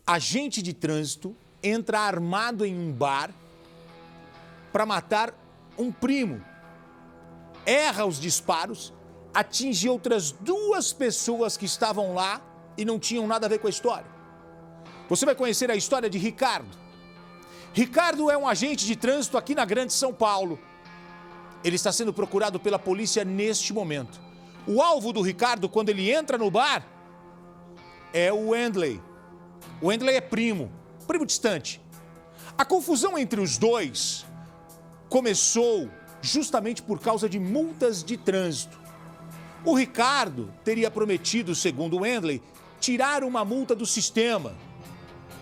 agente de trânsito entra armado em um bar para matar um primo. Erra os disparos, atinge outras 2 pessoas que estavam lá e não tinham nada a ver com a história. Você vai conhecer a história de Ricardo. Ricardo é um agente de trânsito aqui na Grande São Paulo. Ele está sendo procurado pela polícia neste momento. O alvo do Ricardo, quando ele entra no bar, é o Wendley. O Wendley é primo distante. A confusão entre os dois começou justamente por causa de multas de trânsito. O Ricardo teria prometido, segundo o Wendley, tirar uma multa do sistema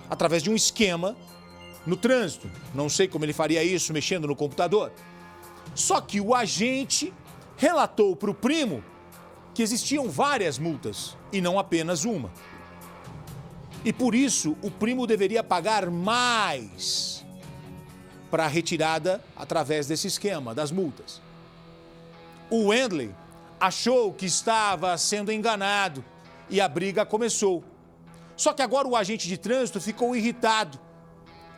através de um esquema no trânsito. Não sei como ele faria isso mexendo no computador. Só que o agente relatou para o primo que existiam várias multas e não apenas uma. E por isso o primo deveria pagar mais para a retirada através desse esquema das multas. O Wendley achou que estava sendo enganado e a briga começou. Só que agora o agente de trânsito ficou irritado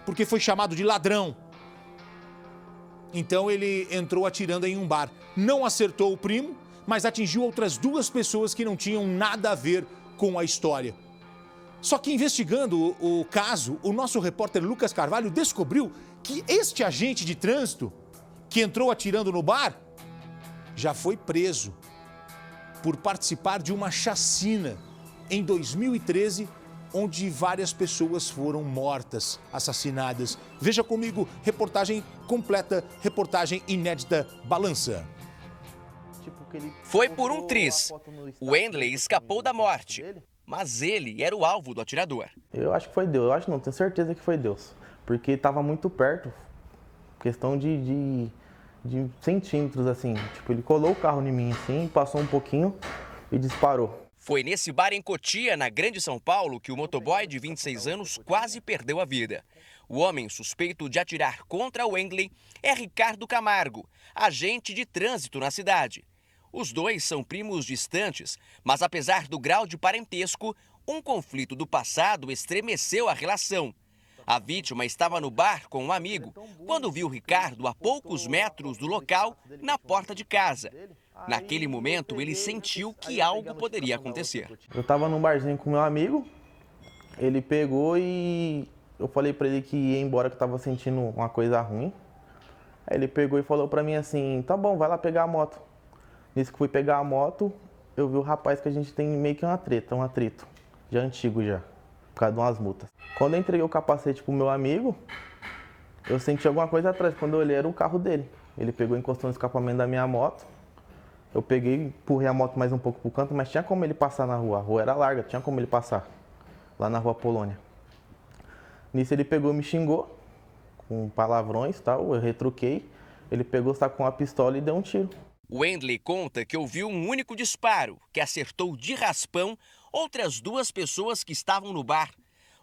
porque foi chamado de ladrão. Então ele entrou atirando em um bar. Não acertou o primo, mas atingiu outras 2 pessoas que não tinham nada a ver com a história. Só que investigando o caso, o nosso repórter Lucas Carvalho descobriu que este agente de trânsito que entrou atirando no bar já foi preso por participar de uma chacina em 2013, onde várias pessoas foram mortas, assassinadas. Veja comigo, reportagem completa, reportagem inédita, Balança. Foi por um triz. O Wendley escapou da morte, mas ele era o alvo do atirador. Eu acho que foi Deus, eu acho não, tenho certeza que foi Deus. Porque estava muito perto, questão de centímetros, assim. Tipo, ele colou o carro em mim, assim, passou um pouquinho e disparou. Foi nesse bar em Cotia, na Grande São Paulo, que o motoboy de 26 anos quase perdeu a vida. O homem suspeito de atirar contra o Wendley é Ricardo Camargo, agente de trânsito na cidade. Os dois são primos distantes, mas apesar do grau de parentesco, um conflito do passado estremeceu a relação. A vítima estava no bar com um amigo quando viu Ricardo a poucos metros do local, na porta de casa. Naquele momento, ele sentiu que algo poderia acontecer. Eu estava num barzinho com meu amigo, ele pegou e eu falei para ele que ia embora, que eu estava sentindo uma coisa ruim. Aí ele pegou e falou para mim assim, tá bom, vai lá pegar a moto. Nisso que fui pegar a moto, eu vi o rapaz que a gente tem meio que uma treta, um atrito, já antigo já, por causa de umas multas. Quando eu entreguei o capacete pro meu amigo, eu senti alguma coisa atrás, quando eu olhei era o carro dele. Ele pegou e encostou no escapamento da minha moto. Eu peguei, empurrei a moto mais um pouco pro canto, mas tinha como ele passar na rua. A rua era larga, tinha como ele passar. Lá na Rua Polônia. Nisso ele pegou e me xingou, com palavrões e tal, eu retruquei. Ele pegou, sacou uma pistola e deu um tiro. O Wendley conta que ouviu um único disparo, que acertou de raspão outras 2 pessoas que estavam no bar.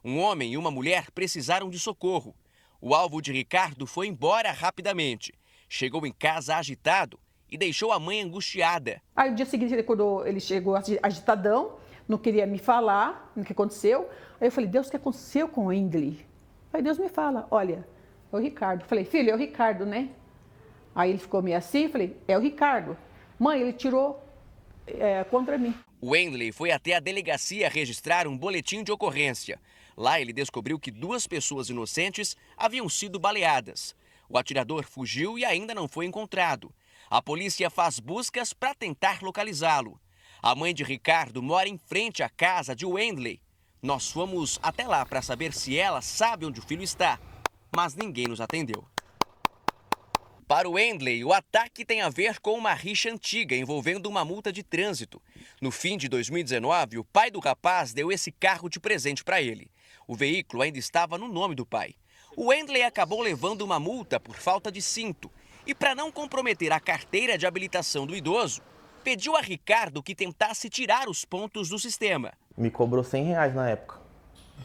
Um homem e uma mulher precisaram de socorro. O alvo de Ricardo foi embora rapidamente. Chegou em casa agitado e deixou a mãe angustiada. Aí no dia seguinte ele chegou agitadão, não queria me falar o que aconteceu. Aí eu falei, Deus, o que aconteceu com o Wendley? Aí Deus me fala, olha, é o Ricardo. Eu falei, filho, é o Ricardo, né? Aí ele ficou meio assim, eu falei, é o Ricardo. Mãe, ele tirou contra mim. O Wendley foi até a delegacia registrar um boletim de ocorrência. Lá ele descobriu que 2 pessoas inocentes haviam sido baleadas. O atirador fugiu e ainda não foi encontrado. A polícia faz buscas para tentar localizá-lo. A mãe de Ricardo mora em frente à casa de Wendley. Nós fomos até lá para saber se ela sabe onde o filho está, mas ninguém nos atendeu. Para o Wendley, o ataque tem a ver com uma rixa antiga envolvendo uma multa de trânsito. No fim de 2019, o pai do rapaz deu esse carro de presente para ele. O veículo ainda estava no nome do pai. O Wendley acabou levando uma multa por falta de cinto. E para não comprometer a carteira de habilitação do idoso, pediu a Ricardo que tentasse tirar os pontos do sistema. Me cobrou R$100 na época.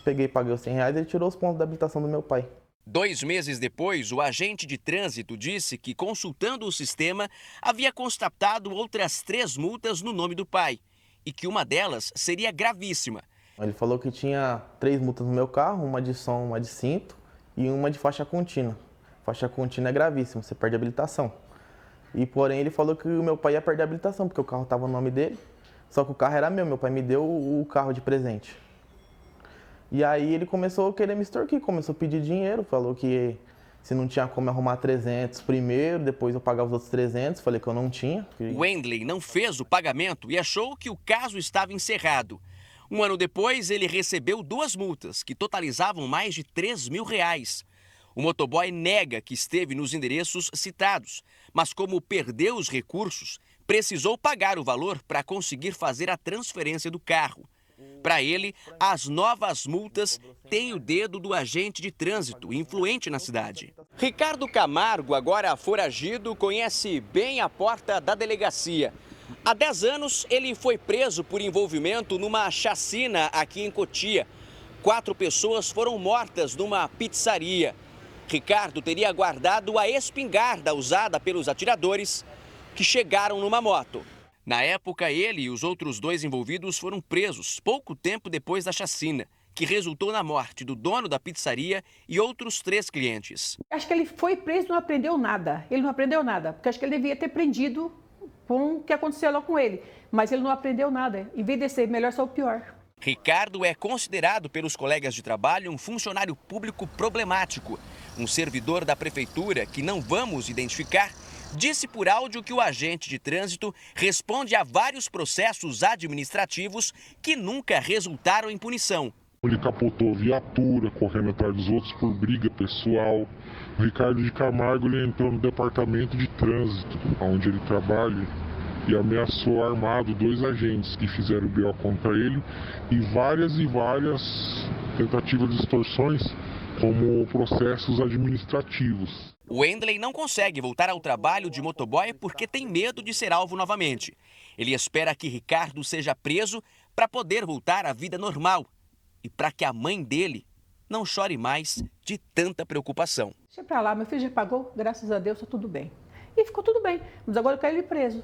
Peguei e paguei os R$100 e ele tirou os pontos da habilitação do meu pai. 2 meses depois, o agente de trânsito disse que, consultando o sistema, havia constatado outras 3 multas no nome do pai e que uma delas seria gravíssima. Ele falou que tinha 3 multas no meu carro, uma de som, uma de cinto e uma de faixa contínua. Faixa contínua é gravíssima, você perde a habilitação. E porém ele falou que o meu pai ia perder a habilitação, porque o carro estava no nome dele, só que o carro era meu pai me deu o carro de presente. E aí ele começou a querer me extorquir, começou a pedir dinheiro, falou que se não tinha como arrumar 300 primeiro, depois eu pagava os outros 300, falei que eu não tinha. Wendley não fez o pagamento e achou que o caso estava encerrado. Um ano depois, ele recebeu 2 multas, que totalizavam mais de R$3 mil. O motoboy nega que esteve nos endereços citados, mas como perdeu os recursos, precisou pagar o valor para conseguir fazer a transferência do carro. Para ele, as novas multas têm o dedo do agente de trânsito influente na cidade. Ricardo Camargo, agora foragido, conhece bem a porta da delegacia. Há 10 anos, ele foi preso por envolvimento numa chacina aqui em Cotia. 4 pessoas foram mortas numa pizzaria. Ricardo teria guardado a espingarda usada pelos atiradores que chegaram numa moto. Na época, ele e os outros 2 envolvidos foram presos pouco tempo depois da chacina, que resultou na morte do dono da pizzaria e outros 3 clientes. Acho que ele foi preso e não aprendeu nada. Ele não aprendeu nada, porque acho que ele devia ter aprendido com o que aconteceu lá com ele. Mas ele não aprendeu nada. Em vez de ser melhor, só o pior. Ricardo é considerado pelos colegas de trabalho um funcionário público problemático. Um servidor da prefeitura, que não vamos identificar, disse por áudio que o agente de trânsito responde a vários processos administrativos que nunca resultaram em punição. Ele capotou viatura, correndo atrás dos outros por briga pessoal. O Ricardo de Camargo ele entrou no departamento de trânsito, onde ele trabalha, e ameaçou armado 2 agentes que fizeram BO contra ele e várias tentativas de extorsões, como processos administrativos. Wendley não consegue voltar ao trabalho de motoboy porque tem medo de ser alvo novamente. Ele espera que Ricardo seja preso para poder voltar à vida normal e para que a mãe dele não chore mais de tanta preocupação. Deixa pra lá, meu filho já pagou, graças a Deus, tá tudo bem. E ficou tudo bem, mas agora eu quero ele preso.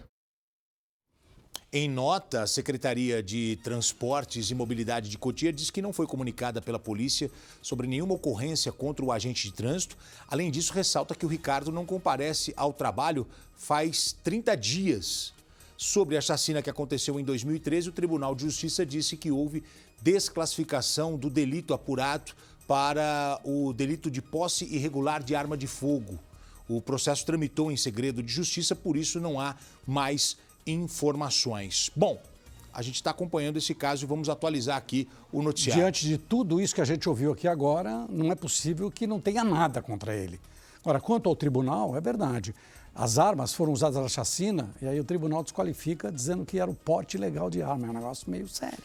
Em nota, a Secretaria de Transportes e Mobilidade de Cotia diz que não foi comunicada pela polícia sobre nenhuma ocorrência contra o agente de trânsito. Além disso, ressalta que o Ricardo não comparece ao trabalho faz 30 dias. Sobre a chacina que aconteceu em 2013, o Tribunal de Justiça disse que houve desclassificação do delito apurado para o delito de posse irregular de arma de fogo. O processo tramitou em segredo de justiça, por isso não há mais informações. Bom, a gente está acompanhando esse caso e vamos atualizar aqui o noticiário. Diante de tudo isso que a gente ouviu aqui agora, não é possível que não tenha nada contra ele. Agora, quanto ao tribunal, é verdade. As armas foram usadas na chacina e aí o tribunal desqualifica dizendo que era o porte ilegal de arma. É um negócio meio sério.